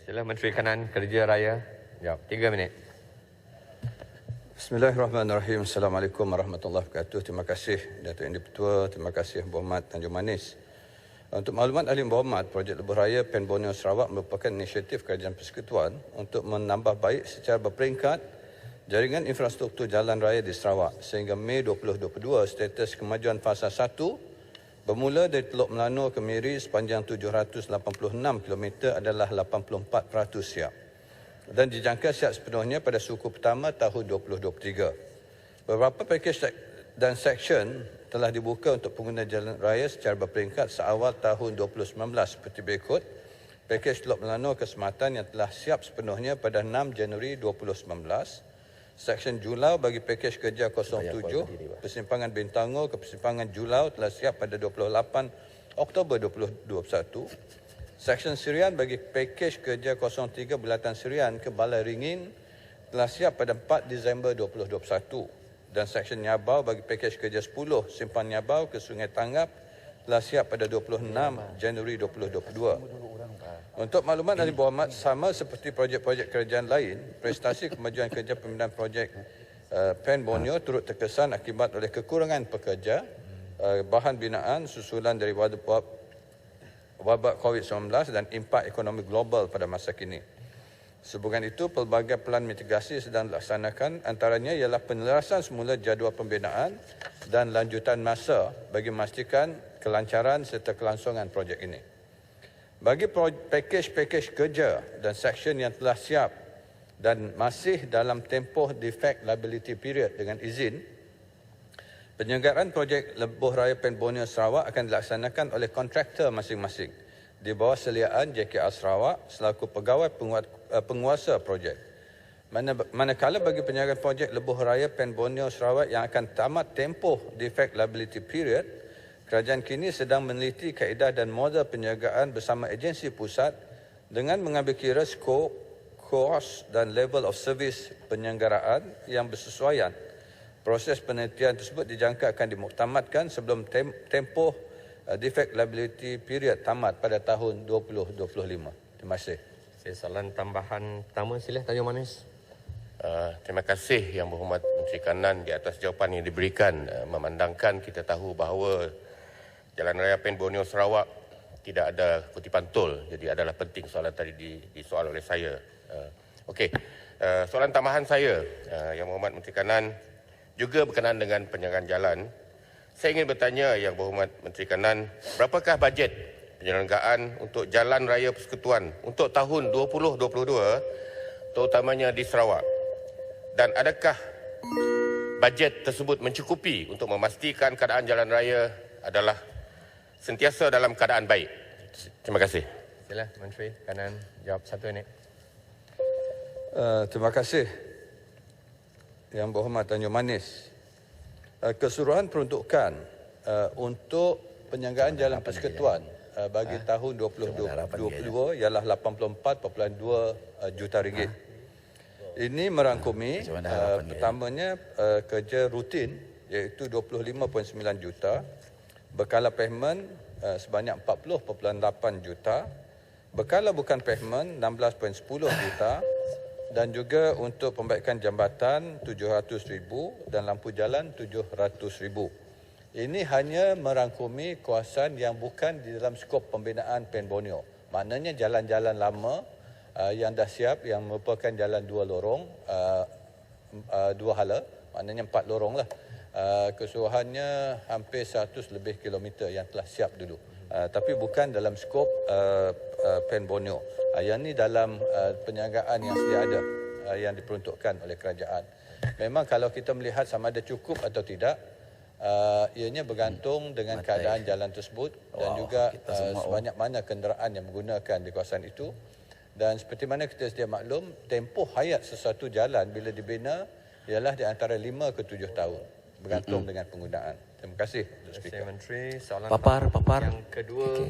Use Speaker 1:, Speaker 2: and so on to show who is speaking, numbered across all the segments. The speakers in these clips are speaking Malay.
Speaker 1: Sila Menteri Kanan Kerja Raya. Jawab. 3 minit.
Speaker 2: Bismillahirrahmanirrahim. Assalamualaikum warahmatullahi wabarakatuh. Terima kasih Datuk Yang di-Pertua, terima kasih Berhormat Tanjung Manis. Untuk maklumat ahli berhormat, projek Lebuh Raya Pen Borneo Sarawak merupakan inisiatif Kerajaan Persekutuan untuk menambah baik secara berperingkat jaringan infrastruktur jalan raya di Sarawak sehingga Mei 2022 status kemajuan fasa 1 bermula dari Teluk Melanur ke Miri sepanjang 786 km adalah 84% siap dan dijangka siap sepenuhnya pada suku pertama tahun 2023. Beberapa pakej dan seksyen telah dibuka untuk pengguna jalan raya secara berperingkat seawal tahun 2019 seperti berikut. Pakej Teluk Melanur ke Sematan yang telah siap sepenuhnya pada 6 Januari 2019. Seksyen Julau bagi pakej kerja 07 Persimpangan Bintangor ke Persimpangan Julau telah siap pada 28 Oktober 2021. Seksyen Sirian bagi pakej kerja 03 Bulatan Sirian ke Balai Ringin telah siap pada 4 Disember 2021. Dan seksyen Nyabau bagi pakej kerja 10 Simpan Nyabau ke Sungai Tanggap telah siap pada 26 Januari 2022. Untuk makluman ahli berhormat, sama seperti projek-projek kerajaan lain, prestasi kemajuan kerja pembinaan projek Pen Borneo turut terkesan akibat oleh kekurangan pekerja, bahan binaan susulan dari wabak COVID-19 dan impak ekonomi global pada masa kini. Sehubungan itu, pelbagai pelan mitigasi sedang dilaksanakan, antaranya ialah penyelarasan semula jadual pembinaan dan lanjutan masa bagi memastikan kelancaran serta kelangsungan projek ini. Bagi pakej-pakej kerja dan seksyen yang telah siap dan masih dalam tempoh defect liability period dengan izin, penyelenggaraan projek Lebuh Raya Pen Borneo Sarawak akan dilaksanakan oleh kontraktor masing-masing di bawah seliaan JKR Sarawak selaku pegawai penguasa projek. Manakala bagi penyelenggaraan projek Lebuh Raya Pen Borneo Sarawak yang akan tamat tempoh defect liability period, kerajaan kini sedang meneliti kaedah dan model penjagaan bersama agensi pusat dengan mengambil kira skop, kos dan level of service penyelenggaraan yang bersesuaian. Proses penelitian tersebut dijangka akan dimuktamadkan sebelum tempoh defect liability period tamat pada tahun 2025. Terima kasih.
Speaker 1: Soalan tambahan pertama, sila Tanjung Manis.
Speaker 3: Terima kasih Yang Berhormat Menteri Kanan di atas jawapan yang diberikan. Memandangkan kita tahu bahawa Jalan Raya Pen Borneo Sarawak tidak ada kutipan tol, jadi adalah penting soalan tadi disoal oleh saya. Okey, soalan tambahan saya, Yang Berhormat Menteri Kanan, juga berkenaan dengan penyelenggaraan jalan. Saya ingin bertanya Yang Berhormat Menteri Kanan, berapakah bajet penyelenggaraan untuk Jalan Raya Persekutuan untuk tahun 2022, terutamanya di Sarawak? Dan adakah bajet tersebut mencukupi untuk memastikan keadaan jalan raya adalah sentiasa dalam keadaan baik? Terima kasih.
Speaker 1: Sila Menteri Kanan jawab 1 minit.
Speaker 2: Terima kasih Yang Berhormat Tanjung Manis. Keseluruhan peruntukan untuk penyelenggaraan jalan persekutuan bagi tahun 2022 ialah 84.2 juta ringgit. Ini merangkumi pertamanya kerja rutin iaitu 25.9 juta, berkala payment sebanyak 40.8 juta, berkala bukan payment 16.10 juta dan juga untuk pembaikan jambatan 700,000 dan lampu jalan 700,000. Ini hanya merangkumi kawasan yang bukan di dalam skop pembinaan Pen Borneo. Maknanya jalan-jalan lama yang dah siap yang merupakan jalan 2 lorong, 2 hala, maknanya 4 lorong lah. Keseluruhannya hampir 100 lebih kilometer yang telah siap dulu. Tapi bukan dalam skop Pen Borneo. Yang ini dalam penyelenggaraan yang sedia ada yang diperuntukkan oleh kerajaan. Memang kalau kita melihat sama ada cukup atau tidak, ianya bergantung dengan keadaan jalan tersebut dan juga sebanyak mana kenderaan yang menggunakan di kawasan itu. Dan seperti mana kita sedia maklum, tempoh hayat sesuatu jalan bila dibina ialah di antara 5 ke 7 tahun. Bergantung dengan penggunaan. Terima kasih.
Speaker 1: Terima kasih Menteri. Soalan
Speaker 4: Papar.
Speaker 1: yang kedua,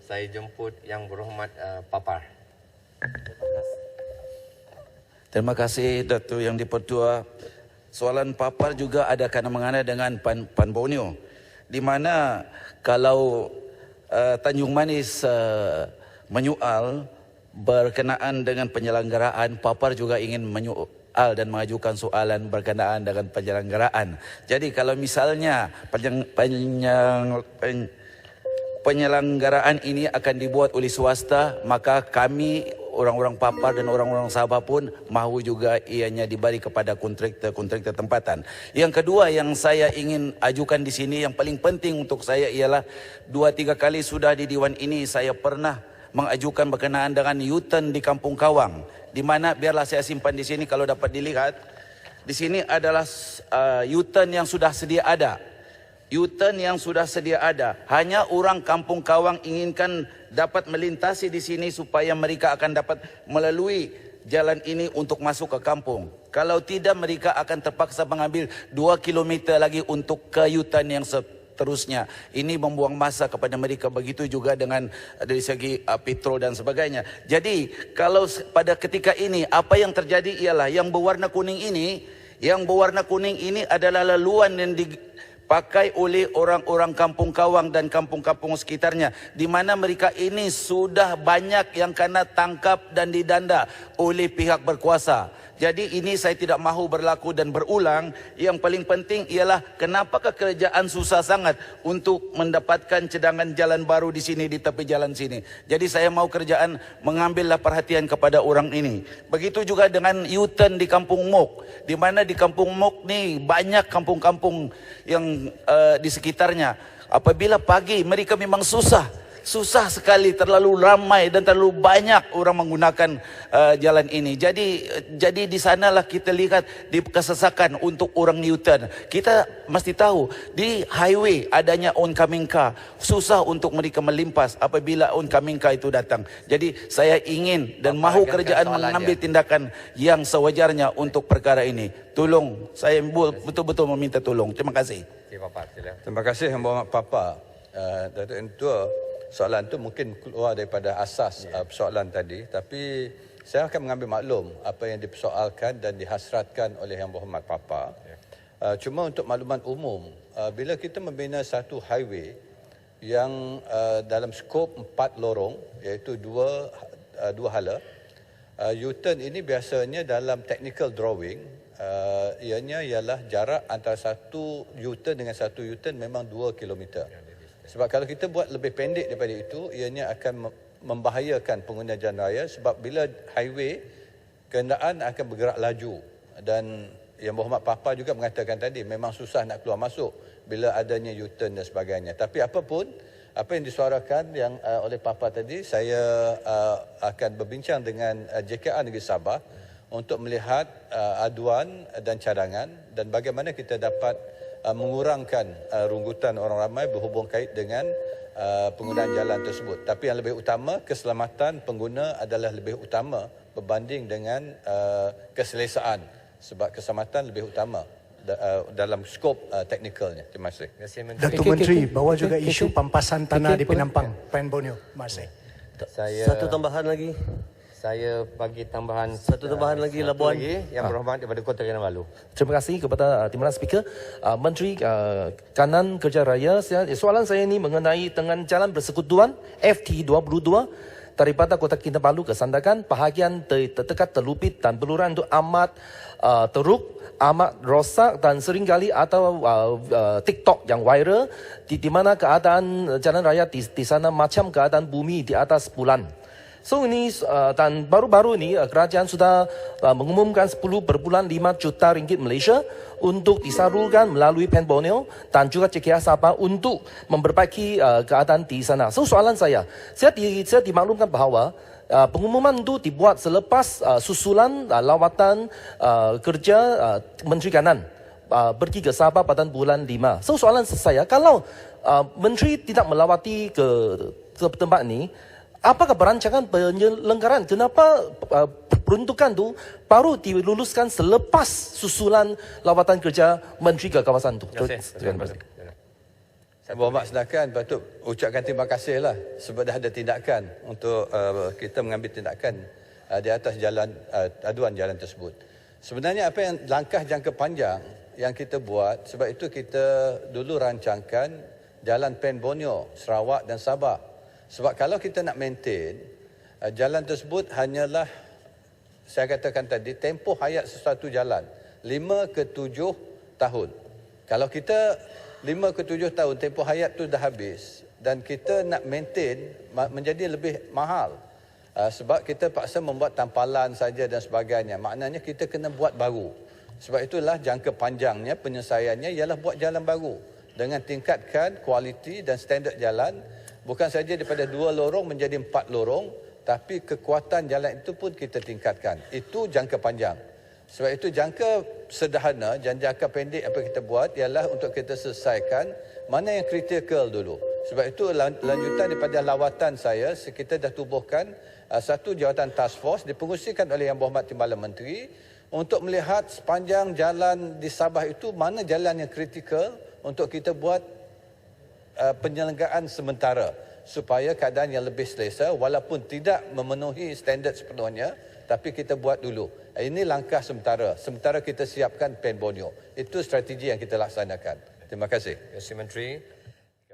Speaker 1: saya jemput Yang Berhormat Papar.
Speaker 4: Terima kasih Datuk Yang di-Pertua. Soalan Papar juga ada kaitan mengena dengan Pen Borneo. Di mana kalau Tanjung Manis menyoal berkenaan dengan penyelenggaraan, Papar juga ingin menyoal dan mengajukan soalan berkenaan dengan penyelenggaraan. Jadi kalau misalnya penyelenggaraan ini akan dibuat oleh swasta, maka kami orang-orang Papar dan orang-orang Sabah pun mahu juga ianya diberi kepada kontraktor tempatan. Yang kedua yang saya ingin ajukan di sini, yang paling penting untuk saya ialah 2-3 kali sudah di Dewan ini saya pernah mengajukan berkenaan dengan U-turn di Kampung Kawang, di mana biarlah saya simpan di sini kalau dapat dilihat. Di sini adalah U-turn yang sudah sedia ada. U-turn yang sudah sedia ada. Hanya orang Kampung Kawang inginkan dapat melintasi di sini supaya mereka akan dapat melalui jalan ini untuk masuk ke kampung. Kalau tidak, mereka akan terpaksa mengambil 2 km lagi untuk ke U-turn yang seterusnya. Ini membuang masa kepada mereka. Begitu juga dengan dari segi petrol dan sebagainya. Jadi kalau pada ketika ini apa yang terjadi ialah yang berwarna kuning ini adalah laluan yang dipakai oleh orang-orang Kampung Kawang dan kampung-kampung sekitarnya, di mana mereka ini sudah banyak yang kena tangkap dan didanda oleh pihak berkuasa. Jadi ini saya tidak mahu berlaku dan berulang. Yang paling penting ialah kenapa kerajaan susah sangat untuk mendapatkan cadangan jalan baru di sini, di tepi jalan sini. Jadi saya mahu kerajaan mengambillah perhatian kepada orang ini. Begitu juga dengan U-turn di Kampung Mok, di mana di Kampung Mok ni banyak kampung-kampung yang di sekitarnya. Apabila pagi mereka memang susah sekali, terlalu ramai dan terlalu banyak orang menggunakan jalan ini. Jadi di sanalah kita lihat di kesesakan untuk orang U-turn. Kita mesti tahu di highway adanya oncoming car, susah untuk mereka melimpas apabila oncoming car itu datang. Jadi saya ingin dan mahu kerajaan mengambil tindakan yang sewajarnya untuk perkara ini. Tolong, saya betul-betul meminta tolong. Terima kasih.
Speaker 2: Terima kasih Yang Berhormat Papa. Datuk Yang Tua, soalan itu mungkin keluar daripada asas persoalan tadi, tapi saya akan mengambil maklum apa yang dipersoalkan dan dihasratkan oleh Yang Berhormat Papa. Cuma untuk makluman umum, bila kita membina satu highway yang dalam skop 4 lorong, iaitu dua hala, U-turn ini biasanya dalam technical drawing, ianya ialah jarak antara satu U-turn dengan satu U-turn memang 2 km. Sebab kalau kita buat lebih pendek daripada itu, ianya akan membahayakan pengguna jalan raya, sebab bila highway, kenderaan akan bergerak laju. Dan Yang Berhormat Papa juga mengatakan tadi, memang susah nak keluar masuk bila adanya U-turn dan sebagainya. Tapi apapun, apa yang disuarakan oleh Papa tadi, saya akan berbincang dengan JKR Negeri Sabah untuk melihat aduan dan cadangan dan bagaimana kita dapat mengurangkan runggutan orang ramai berhubung kait dengan penggunaan jalan tersebut. Tapi yang lebih utama, keselamatan pengguna adalah lebih utama berbanding dengan keselesaan, sebab keselamatan lebih utama dalam skop teknikalnya. Terima kasih.
Speaker 5: Datuk Menteri, bawa juga isu pampasan tanah di Penampang, Pen Borneo. Terima kasih.
Speaker 6: Satu tambahan lagi.
Speaker 1: Saya bagi tambahan
Speaker 6: lagi Labuan.
Speaker 1: Yang Berhormat daripada Kota Kinabalu.
Speaker 7: Terima kasih kepada Timbalan Speaker. Menteri Kanan Kerja Raya, soalan saya ini mengenai dengan jalan persekutuan FT22 daripada Kota Kinabalu ke Sandakan, bahagian terdekat Telupit dan Beluran itu amat teruk, amat rosak dan seringkali atau TikTok yang viral di mana keadaan jalan raya di sana macam keadaan bumi di atas bulan. So ini dan baru-baru ini kerajaan sudah mengumumkan 10.5 juta ringgit Malaysia untuk disalurkan melalui Pen Borneo dan juga JKR Sabah untuk memperbaiki keadaan di sana. So soalan saya dimaklumkan bahawa pengumuman itu dibuat selepas susulan lawatan kerja Menteri Kanan pergi ke Sabah pada bulan 5. So soalan saya, kalau Menteri tidak melawati ke tempat ini, apakah perancangan penyelenggaraan? Kenapa peruntukan itu baru diluluskan selepas susulan lawatan kerja Menteri ke kawasan itu?
Speaker 1: Terima kasih.
Speaker 2: Saya berhormat sedangkan patut ucapkan terima kasih lah sebab dah ada tindakan untuk kita mengambil tindakan di atas aduan jalan tersebut. Sebenarnya apa yang langkah jangka panjang yang kita buat, sebab itu kita dulu rancangkan jalan Pen Borneo, Sarawak dan Sabah. Sebab kalau kita nak maintain Jalan tersebut hanyalah, saya katakan tadi, tempoh hayat sesuatu jalan 5 ke 7 tahun. Kalau kita 5 ke 7 tahun tempoh hayat tu dah habis dan kita nak maintain menjadi lebih mahal. Sebab kita paksa membuat tampalan saja dan sebagainya. Maknanya kita kena buat baru. Sebab itulah jangka panjangnya penyelesaiannya ialah buat jalan baru dengan tingkatkan kualiti dan standard jalan, bukan saja daripada 2 lorong menjadi 4 lorong, tapi kekuatan jalan itu pun kita tingkatkan. Itu jangka panjang. Sebab itu jangka sederhana dan jangka pendek apa kita buat ialah untuk kita selesaikan mana yang kritikal dulu. Sebab itu lanjutan daripada lawatan saya, kita dah tubuhkan satu jawatan task force dipengusikan oleh Yang Berhormat Timbalan Menteri untuk melihat sepanjang jalan di Sabah itu mana jalan yang kritikal untuk kita buat penyelenggaraan sementara supaya keadaan yang lebih selesa walaupun tidak memenuhi standard sepenuhnya, tapi kita buat dulu. Ini langkah sementara. Sementara kita siapkan Pen Borneo. Itu strategi yang kita laksanakan. Terima kasih.
Speaker 1: Terima kasih Menteri.